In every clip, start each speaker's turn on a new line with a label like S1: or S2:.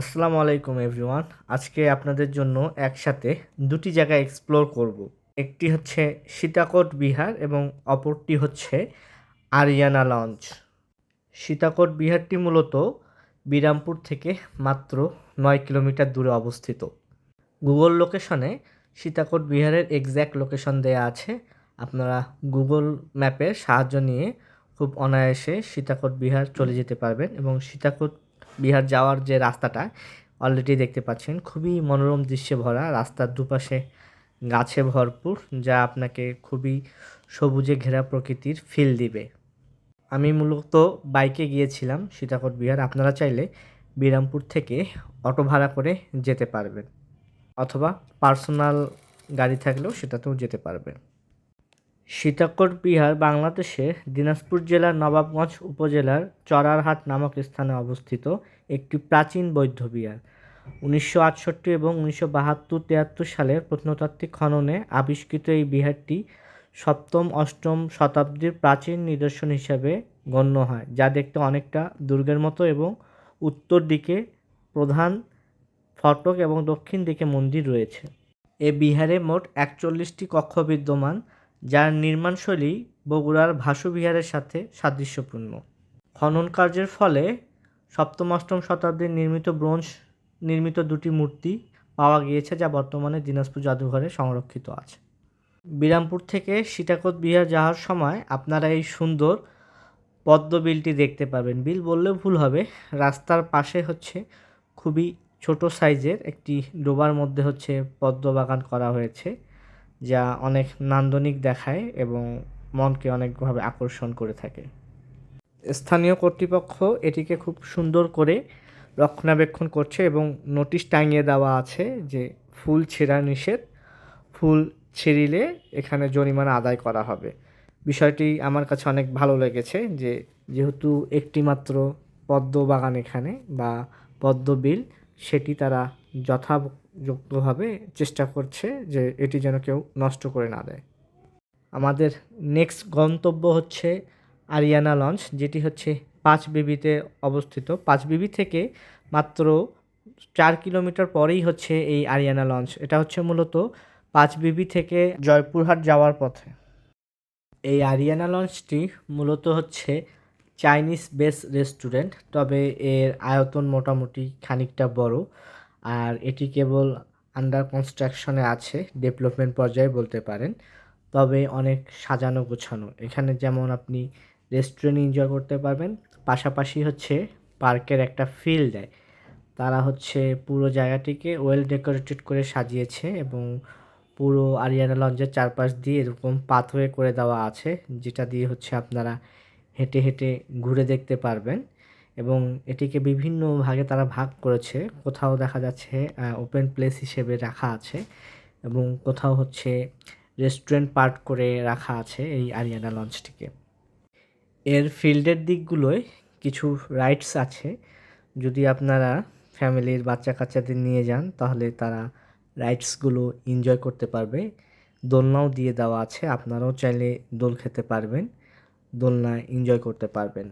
S1: আসসালামু আলাইকুম এভরিওয়ান। আজকে আপনাদের জন্য একসাথে দুটি জায়গা এক্সপ্লোর করব। একটি হচ্ছে সীতাকোট বিহার এবং অপরটি হচ্ছে আরিয়ানা লঞ্চ। সীতাকোট বিহারটি মূলত বিরামপুর থেকে মাত্র 9 কিলোমিটার দূরে অবস্থিত। গুগল লোকেশনে সীতাকোট বিহারের এক্স্যাক্ট লোকেশন দেয়া আছে। আপনারা গুগল ম্যাপের সাহায্য নিয়ে খুব অনায়াসে সীতাকোট বিহার চলে যেতে পারবেন এবং সীতাকোট বিহার যাওয়ার যে রাস্তাটা অলরেডি দেখতে পাচ্ছেন, খুবই মনোরম দৃশ্যে ভরা। রাস্তার দুপাশে গাছে ভরপুর, যা আপনাকে খুবই সবুজে ঘেরা প্রকৃতির ফিল দিবে। আমি মূলত বাইকে গিয়েছিলাম সীতাকোট বিহার। আপনারা চাইলে বিরামপুর থেকে অটো ভাড়া করে যেতে পারবেন অথবা পার্সোনাল গাড়ি থাকলেও সেটাতেও যেতে পারবেন। সীতাকোট বিহার বাংলাদেশের দিনাজপুর জেলার নবাবগঞ্জ উপজেলার চড়ারহাট নামক স্থানে অবস্থিত একটি প্রাচীন বৌদ্ধ বিহার। 1968 এবং 1972-73 সালের প্রত্নতাত্ত্বিক খননে আবিষ্কৃত এই বিহারটি সপ্তম-অষ্টম শতাব্দীর প্রাচীন নিদর্শন হিসাবে গণ্য হয়, যা দেখতে অনেকটা দুর্গের মতো এবং উত্তর দিকে প্রধান ফটক এবং দক্ষিণ দিকে মন্দির রয়েছে। এ বিহারে মোট 41টি কক্ষ বিদ্যমান, যার নির্মাণশৈলী বগুড়ার ভাসু বিহারের সাথে সাদৃশ্যপূর্ণ। খনন কার্যের ফলে সপ্তম-অষ্টম শতাব্দীর ব্রোঞ্জ নির্মিত দুটি মূর্তি পাওয়া গিয়েছে, যা বর্তমানে দিনাজপুর জাদুঘরে সংরক্ষিত আছে। বিরামপুর থেকে সীতাকোট বিহার যাওয়ার সময় আপনারা এই সুন্দর পদ্ম বিলটি দেখতে পাবেন। বিল বললেও ভুল হবে, রাস্তার পাশে হচ্ছে খুবই ছোট সাইজের একটি ডোবার মধ্যে হচ্ছে পদ্ম বাগান করা হয়েছে, যা অনেক নান্দনিক দেখায় এবং মনকে অনেকভাবে আকর্ষণ করে থাকে। স্থানীয় কর্তৃপক্ষ এটিকে খুব সুন্দর করে রক্ষণাবেক্ষণ করছে এবং নোটিশ টাঙিয়ে দেওয়া আছে যে ফুল ছেঁড়া নিষেধ, ফুল ছিঁড়িলে এখানে জরিমানা আদায় করা হবে। বিষয়টি আমার কাছে অনেক ভালো লেগেছে যে যেহেতু একটি মাত্র পদ্ম বাগান এখানে বা পদ্ম বিল, সেটি তারা যথাযোগ্যভাবে চেষ্টা করছে যে এটি যেন কেউ নষ্ট করে না দেয়। আমাদের নেক্সট গন্তব্য হচ্ছে আরিয়ানা লঞ্চ, যেটি হচ্ছে পাঁচবিবিতে অবস্থিত। পাঁচবিবি থেকে মাত্র 4 কিলোমিটার পরেই হচ্ছে এই আরিয়ানা লঞ্চ। এটা হচ্ছে মূলত পাঁচবিবি থেকে জয়পুরহাট যাওয়ার পথে। এই আরিয়ানা লঞ্চটি মূলত হচ্ছে চাইনিজ বেস রেস্টুরেন্ট, তবে এর আয়তন মোটামুটি খানিকটা বড়, আর এটি কেবল আন্ডার কনস্ট্রাকশনে আছে, ডেভেলপমেন্ট পর্যায়ে বলতে পারেন। তবে অনেক সাজানো গোছানো। এখানে যেমন আপনি রেস্টুরেন্ট এনজয় করতে পারবেন, পাশাপাশি হচ্ছে পার্কের একটা ফিল দেয়। তারা হচ্ছে পুরো জায়গাটিকে ওয়েল ডেকোরেটেড করে সাজিয়েছে এবং পুরো আরিয়ানা লঞ্চের চারপাশ দিয়ে এরকম পাথওয়ে করে দেওয়া আছে, যেটা দিয়ে হচ্ছে আপনারা হেঁটে হেঁটে ঘুরে দেখতে পারবেন। এবং এটিকে বিভিন্ন ভাগে তারা ভাগ করেছে। কোথাও দেখা যাচ্ছে ওপেন প্লেস হিসেবে রাখা আছে এবং কোথাও হচ্ছে রেস্টুরেন্ট পার্ট করে রাখা আছে এই আরিয়ানা লঞ্চটিকে। এর ফিল্ডের দিকগুলোয় কিছু রাইডস আছে। যদি আপনারা ফ্যামিলির বাচ্চা কাচ্চাদের নিয়ে যান তাহলে তারা রাইডসগুলো এনজয় করতে পারবে। দোলনাও দিয়ে দেওয়া আছে, আপনারাও চাইলে দোল খেতে পারবেন, দোলনা এনজয় করতে পারবেন।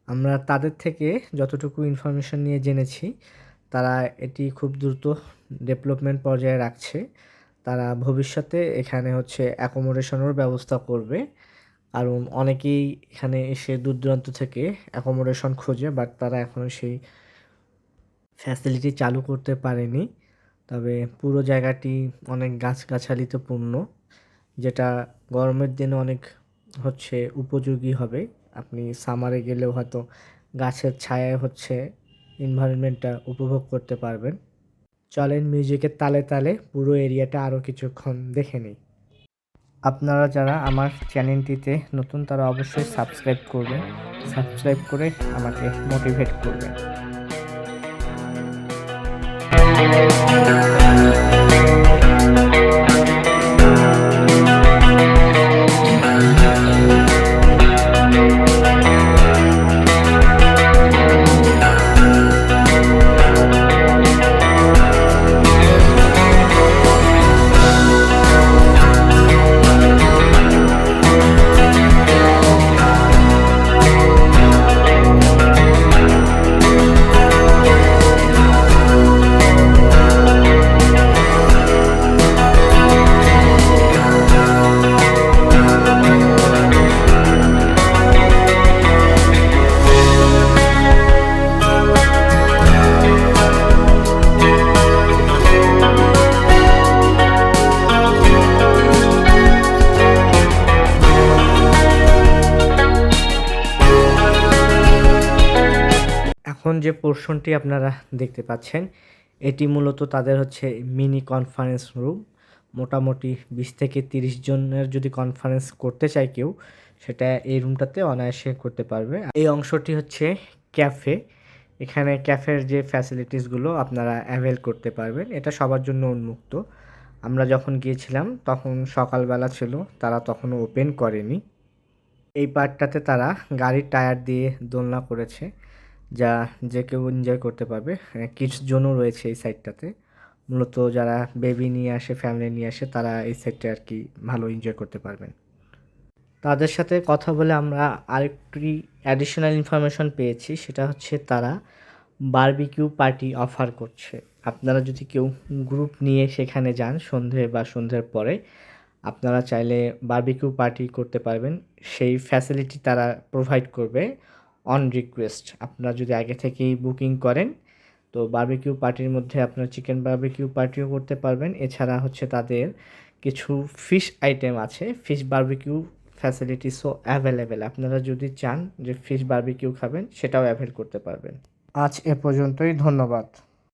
S1: আমরা তাদের থেকে যতটুকু ইনফরমেশন নিয়ে জেনেছি, তারা এটি খুব দ্রুত ডেভেলপমেন্ট পর্যায়ে রাখছে। তারা ভবিষ্যতে এখানে হচ্ছে অ্যাকোমোডেশনেরও ব্যবস্থা করবে, কারণ অনেকেই এখানে এসে দূর দূরান্ত থেকে অ্যাকোমোডেশন খোঁজে, বাট তারা এখনও সেই ফ্যাসিলিটি চালু করতে পারেনি। তবে পুরো জায়গাটি অনেক গাছগাছালিতে পূর্ণ, যেটা গরমের দিনে অনেক হচ্ছে উপযোগী হবে। আপনি সামারে গেলেও হয়তো গাছের ছায়ায় হচ্ছে এনভায়রনমেন্টটা উপভোগ করতে পারবেন। চলেন মিউজিকের তালে তালে পুরো এরিয়াটা আরও কিছুক্ষণ দেখে নিই। আপনারা যারা আমার চ্যানেলটিতে নতুন তারা অবশ্যই সাবস্ক্রাইব করবেন, সাবস্ক্রাইব করে আমাকে মোটিভেট করবেন। যে পোর্শনটি আপনারা দেখতে পাচ্ছেন এটি মূলত তাদের হচ্ছে মিনি কনফারেন্স রুম। মোটামুটি 20 থেকে 30 জনের যদি কনফারেন্স করতে চায় কেউ, সেটা এই রুমটাতে অনায়াসে করতে পারবে। এই অংশটি হচ্ছে ক্যাফে। এখানে ক্যাফের যে ফ্যাসিলিটিসগুলো আপনারা অ্যাভেল করতে পারবেন, এটা সবার জন্য উন্মুক্ত। আমরা যখন গিয়েছিলাম তখন সকালবেলা ছিল, তারা তখনও ওপেন করেনি। এই পার্টটাতে তারা গাড়ির টায়ার দিয়ে দোলনা করেছে, যা যে কেউ এনজয় করতে পারবে। কিডস জোনও রয়েছে এই সাইডটাতে। মূলত যারা বেবি নিয়ে আসে, ফ্যামিলি নিয়ে আসে, তারা এই সাইডটা আর কি ভালো এনজয় করতে পারবেন। তাদের সাথে কথা বলে আমরা আরেকটি অ্যাডিশনাল ইনফরমেশন পেয়েছি, সেটা হচ্ছে তারা বারবিকিউ পার্টি অফার করছে। আপনারা যদি কেউ গ্রুপ নিয়ে সেখানে যান সন্ধে বা সন্ধ্যের পরে, আপনারা চাইলে বারবিকিউ পার্টি করতে পারবেন। সেই ফ্যাসিলিটি তারা প্রোভাইড করবে অন রিকোয়েস্ট। আপনারা যদি আগে থেকেই বুকিং করেন তো বারবিকিউ পার্টির মধ্যে আপনারা চিকেন বারবিকিউ পার্টিও করতে পারবেন। এছাড়া হচ্ছে তাদের কিছু ফিশ আইটেম আছে, ফিশ বারবিকিউ ফ্যাসিলিটিসও অ্যাভেলেবেল। আপনারা যদি চান যে ফিশ বারবিকিউ খাবেন, সেটাও অ্যাভেল করতে পারবেন। আজ এ পর্যন্তই, ধন্যবাদ।